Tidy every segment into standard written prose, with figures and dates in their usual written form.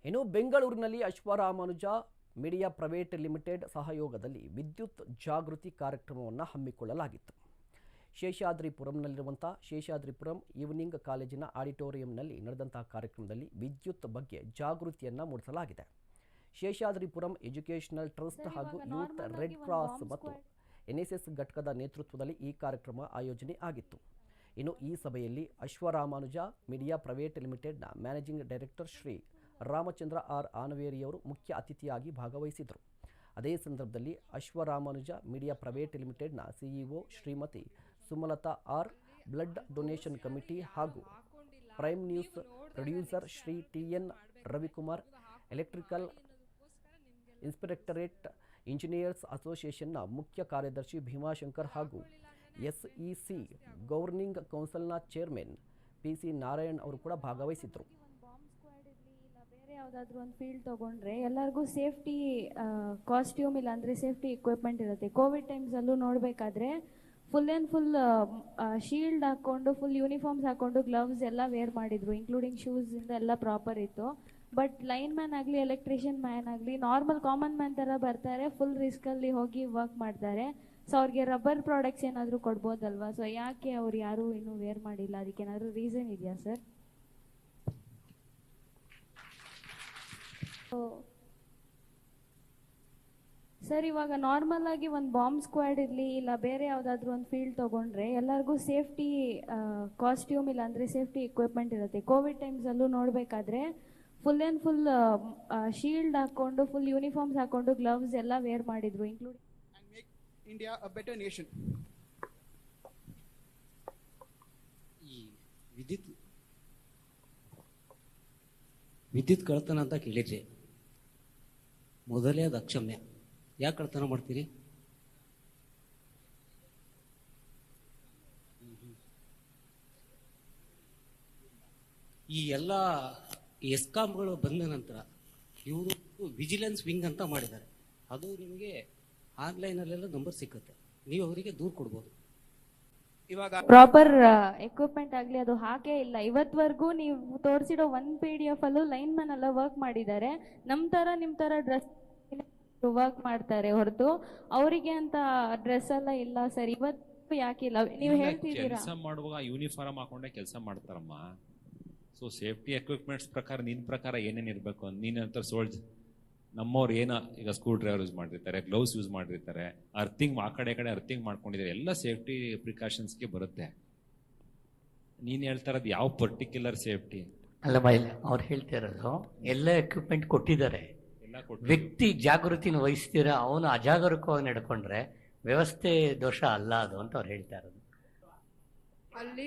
ಇನ್ನು ಬೆಂಗಳೂರಿನಲ್ಲಿ ಅಶ್ವರಾಮಾನುಜ media private limited ಸಹಯೋಗದಲ್ಲಿ ವಿದ್ಯುತ್ ಜಾಗೃತಿ ಕಾರ್ಯಕ್ರಮವನ್ನು ಹಮ್ಮಿಕೊಳ್ಳಲಾಗಿತ್ತು. ಶೇಷಾದ್ರಿಪುರಂನಲ್ಲಿರುವಂಥ ಶೇಷಾದ್ರಿಪುರಂ ಈವ್ನಿಂಗ್ ಕಾಲೇಜಿನ ಆಡಿಟೋರಿಯಂನಲ್ಲಿ ನಡೆದಂತಹ ಕಾರ್ಯಕ್ರಮದಲ್ಲಿ ವಿದ್ಯುತ್ ಬಗ್ಗೆ ಜಾಗೃತಿಯನ್ನು ಮೂಡಿಸಲಾಗಿದೆ. ಶೇಷಾದ್ರಿಪುರಂ ಎಜುಕೇಷನಲ್ ಟ್ರಸ್ಟ್ ಹಾಗೂ ಯೂತ್ ರೆಡ್ ಕ್ರಾಸ್ ಮತ್ತು ಎನ್ಎಸ್ಎಸ್ ಘಟಕದ ನೇತೃತ್ವದಲ್ಲಿ ಈ ಕಾರ್ಯಕ್ರಮ ಆಯೋಜನೆ ಆಗಿತ್ತು. ಇನ್ನು ಈ ಸಭೆಯಲ್ಲಿ ಅಶ್ವರಾಮಾನುಜ ಮೀಡಿಯಾ ಪ್ರೈವೇಟ್ ಲಿಮಿಟೆಡ್ನ managing director Shri Ramachandra R ಆನವೇರಿಯವರು ಮುಖ್ಯ ಅತಿಥಿಯಾಗಿ ಭಾಗವಹಿಸಿದರು. ಅದೇ ಸಂದರ್ಭದಲ್ಲಿ ಅಶ್ವರಾಮಾನುಜ ಮೀಡಿಯಾ ಪ್ರೈವೇಟ್ ಲಿಮಿಟೆಡ್ನ CEO Shrimati Sumalatha R, blood donation committee ಹಾಗೂ prime news producer Shri T N. Ravikumar, electrical inspectorate engineers ಅಸೋಸಿಯೇಷನ್ನ ಮುಖ್ಯ ಕಾರ್ಯದರ್ಶಿ ಭೀಮಾಶಂಕರ್ ಹಾಗೂ ಎಸ್ಇಸಿ ಗವರ್ನಿಂಗ್ ಕೌನ್ಸಿಲ್ನ ಚೇರ್ಮನ್ ಪಿ.ಸಿ. ನಾರಾಯಣ್ ಅವರು ಕೂಡ ಭಾಗವಹಿಸಿದ್ರು. ಬೇರೆ ಯಾವುದಾದ್ರೂ ಒಂದು ಫೀಲ್ಡ್ ತೊಗೊಂಡ್ರೆ ಎಲ್ಲರಿಗೂ ಸೇಫ್ಟಿ ಕಾಸ್ಟ್ಯೂಮ್ ಇಲ್ಲ ಅಂದರೆ ಸೇಫ್ಟಿ ಇಕ್ವಿಪ್ಮೆಂಟ್ ಇರುತ್ತೆ. ಕೋವಿಡ್ ಟೈಮ್ಸಲ್ಲೂ ನೋಡಬೇಕಾದ್ರೆ ಫುಲ್ ಶೀಲ್ಡ್ ಹಾಕ್ಕೊಂಡು ಫುಲ್ ಯೂನಿಫಾರ್ಮ್ಸ್ ಹಾಕ್ಕೊಂಡು ಗ್ಲವ್ಸ್ ಎಲ್ಲ ವೇರ್ ಮಾಡಿದ್ರು, ಇನ್ಕ್ಲೂಡಿಂಗ್ ಶೂಸಿಂದ ಎಲ್ಲ ಪ್ರಾಪರ್ ಇತ್ತು. ಬಟ್ ಲೈನ್ ಮ್ಯಾನ್ ಆಗಲಿ ಎಲೆಕ್ಟ್ರಿಷಿಯನ್ ಮ್ಯಾನ್ ಆಗಲಿ ನಾರ್ಮಲ್ ಕಾಮನ್ ಮ್ಯಾನ್ ಥರ ಬರ್ತಾರೆ, ಫುಲ್ ರಿಸ್ಕಲ್ಲಿ ಹೋಗಿ ವರ್ಕ್ ಮಾಡ್ತಾರೆ. ಸೊ ಅವ್ರಿಗೆ ರಬ್ಬರ್ ಪ್ರಾಡಕ್ಟ್ಸ್ ಏನಾದರೂ ಕೊಡ್ಬೋದಲ್ವಾ? ಸೊ ಯಾಕೆ ಅವ್ರು ಯಾರೂ ಇನ್ನೂ ವೇರ್ ಮಾಡಿಲ್ಲ? ಅದಕ್ಕೇನಾದರೂ ರೀಸನ್ ಇದೆಯಾ ಸರ್? ಸರ್, ಇವಾಗ ನಾರ್ಮಲ್ ಆಗಿ ಒಂದು ಬಾಂಬ್ ಸ್ಕ್ವಾಡ್ ಇರಲಿ ಇಲ್ಲ ಬೇರೆ ಯಾವುದಾದ್ರೂ ಒಂದು ಫೀಲ್ಡ್ ತೊಗೊಂಡ್ರೆ ಎಲ್ಲರಿಗೂ ಸೇಫ್ಟಿ ಕಾಸ್ಟ್ಯೂಮ್ ಇಲ್ಲ ಅಂದರೆ ಸೇಫ್ಟಿ ಇಕ್ವಿಪ್ಮೆಂಟ್ ಇರುತ್ತೆ. ಕೋವಿಡ್ ಟೈಮ್ಸಲ್ಲೂ ನೋಡಬೇಕಾದ್ರೆ ಫುಲ್ ಶೀಲ್ಡ್ ಹಾಕ್ಕೊಂಡು ಫುಲ್ ಯೂನಿಫಾರ್ಮ್ಸ್ ಹಾಕ್ಕೊಂಡು ಗ್ಲವ್ಸ್ ಎಲ್ಲ ವೇರ್ ಮಾಡಿದ್ರು, including India a better nation. ಈ ವಿದ್ಯುತ್ ಕಳ್ತನ ಅಂತ ಕೇಳಿದ್ರಿ. ಮೊದಲೇ ಅದು ಅಕ್ಷಮ್ಯ. ಯಾಕೆ ಕಳ್ತನ ಮಾಡ್ತೀರಿ? ಈ ಎಲ್ಲ ಎಸ್ಕಾಮ್ಗಳು ಬಂದ ನಂತರ ಇವರು ವಿಜಿಲೆನ್ಸ್ ವಿಂಗ್ ಅಂತ ಮಾಡಿದ್ದಾರೆ. ಅದು ನಿಮಗೆ ಆನ್ಲೈನಲ್ಲೆಲ್ಲ ನಂಬರ್ ಸಿಕ್ಕುತ್ತೆ, ನೀವು ಅವರಿಗೆ ದೂರು ಕೊಡ್ಬೋದು. ಇವಾಗ ಪ್ರಾಪರ್ ಎಕ್ವಿಪ್ಮೆಂಟ್ ಆಗಲಿ ಅದು ಹಾಕೇ ಇಲ್ಲ. ಇವತ್ತವರೆಗೂ ನೀವು ತೋರಿಸಿರೋ ಒಂದು PDF ಅಲ್ಲೂ ಲೈನ್ ಮ್ಯಾನ್ ಎಲ್ಲ ವರ್ಕ್ ಮಾಡಿದ್ದಾರೆ. ನಿಮ್ಮ ಥರ ಡ್ರೆಸ್ ವರ್ಕ್ ಮಾಡ್ತಾರೆ ಹೊರತು ಅವರಿಗೆ ಅಂತ ಡ್ರೆಸ್ ಎಲ್ಲ ಇಲ್ಲ ಸರ್. ಇವತ್ತು ಯಾಕಿಲ್ಲ ನೀವು ಹೇಳ್ತಿದ್ದೀರಾ? ಕೆಲಸ ಮಾಡುವಾಗ ಯೂನಿಫಾರ್ಮ್ ಹಾಕೊಂಡೆ ಕೆಲಸ ಮಾಡ್ತಾರಮ್ಮ. ಸೊ ಸೇಫ್ಟಿ ಎಕ್ವಿಪ್ಮೆಂಟ್ಸ್ ಪ್ರಕಾರ ನಿನ್ನ ಪ್ರಕಾರ ಏನೇನು ಇರಬೇಕು? ನೀನಂತ ನಮ್ಮವ್ರು ಏನೋ ಈಗ ಸ್ಕ್ರೂ ಡ್ರೈವರ್ ಯೂಸ್ ಮಾಡಿರ್ತಾರೆ, ಗ್ಲೌಸ್ ಯೂಸ್ ಮಾಡಿರ್ತಾರೆ, ಅರ್ಥಿಂಗ್ ಆ ಕಡೆ ಅರ್ಥಿಂಗ್ ಮಾಡ್ಕೊಂಡಿದ್ದಾರೆ, ಎಲ್ಲ ಸೇಫ್ಟಿ ಪ್ರಿಕಾಷನ್ಸ್ಗೆ ಬರುತ್ತೆ. ನೀನು ಹೇಳ್ತಾ ಇರೋದು ಯಾವ ಪರ್ಟಿಕ್ಯುಲರ್ ಸೇಫ್ಟಿ ಅಲ್ಲ ಬೈಲ ಅವ್ರು ಹೇಳ್ತಾ ಇರೋದು ಎಲ್ಲ ಎಕ್ವಿಪ್ಮೆಂಟ್ ಕೊಟ್ಟಿದ್ದಾರೆ. ವ್ಯಕ್ತಿ ಜಾಗೃತಿನ ವಹಿಸ್ತೀರ, ಅವನು ಅಜಾಗರೂಕವಾಗಿ ನಡ್ಕೊಂಡ್ರೆ ವ್ಯವಸ್ಥೆ ದೋಷ ಅಲ್ಲ ಅದು ಅಂತ ಅವ್ರು ಹೇಳ್ತಾ ಇರೋದು. ಅಲ್ಲಿ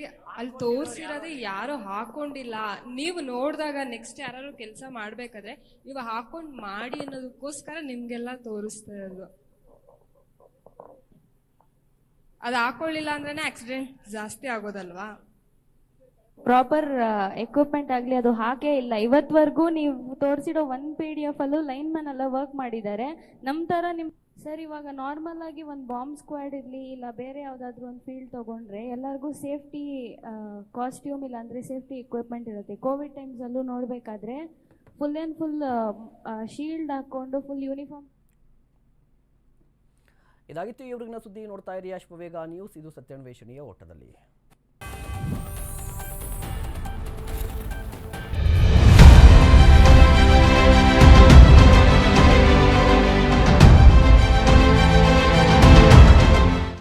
ತೋರಿಸಿರೋದೇ ಯಾರು ಹಾಕೊಂಡಿಲ್ಲ. ನೀವು ನೋಡಿದಾಗ ನೆಕ್ಸ್ಟ್ ಯಾರು ಕೆಲಸ ಮಾಡಬೇಕಾದ್ರೆ ನೀವು ಹಾಕೊಂಡು ಮಾಡಿ ಅನ್ನೋದಕ್ಕೋಸ್ಕರ ನಿಮ್ಗೆಲ್ಲ ತೋರಿಸ್ತಾ ಇರೋದು. ಅದು ಹಾಕೊಳ್ಳಿಲ್ಲ ಅಂದ್ರೆ ಆಕ್ಸಿಡೆಂಟ್ ಜಾಸ್ತಿ ಆಗೋದಲ್ವಾ? ಪ್ರಾಪರ್ ಎಕ್ವಿಪ್ಮೆಂಟ್ ಆಗಲಿ ಅದು ಹಾಕೇ ಇಲ್ಲ. ಇವತ್ತವರೆಗೂ ನೀವು ತೋರಿಸಿರೋ ಒಂದು PDF ಅಲ್ಲೂ ಲೈನ್ ಮ್ಯಾನ್ ಎಲ್ಲ ವರ್ಕ್ ಮಾಡಿದ್ದಾರೆ. ನಿಮ್ಮ ಸರ್, ಇವಾಗ ನಾರ್ಮಲ್ ಆಗಿ ಒಂದು ಬಾಂಬ್ ಸ್ಕ್ವಾಡ್ ಇರಲಿ ಇಲ್ಲ ಬೇರೆ ಯಾವುದಾದ್ರೂ ಒಂದು ಫೀಲ್ಡ್ ತೊಗೊಂಡ್ರೆ ಎಲ್ಲರಿಗೂ ಸೇಫ್ಟಿ ಕಾಸ್ಟ್ಯೂಮ್ ಇಲ್ಲ ಅಂದರೆ ಸೇಫ್ಟಿ ಇಕ್ವಿಪ್ಮೆಂಟ್ ಇರುತ್ತೆ. ಕೋವಿಡ್ ಟೈಮ್ಸಲ್ಲೂ ನೋಡಬೇಕಾದ್ರೆ ಫುಲ್ ಶೀಲ್ಡ್ ಹಾಕ್ಕೊಂಡು ಫುಲ್ ಯೂನಿಫಾರ್ಮ್. ಇದಾಗಿತ್ತು ಇವರಿಗಿನ ಸುದ್ದಿ. ನೋಡ್ತಾ ಇರಿ ಅಶ್ವವೇಗ ನ್ಯೂಸ್. ಇದು ಸತ್ಯಾನ್ವೇಷಣೆಯ ಓಟದಲ್ಲಿ.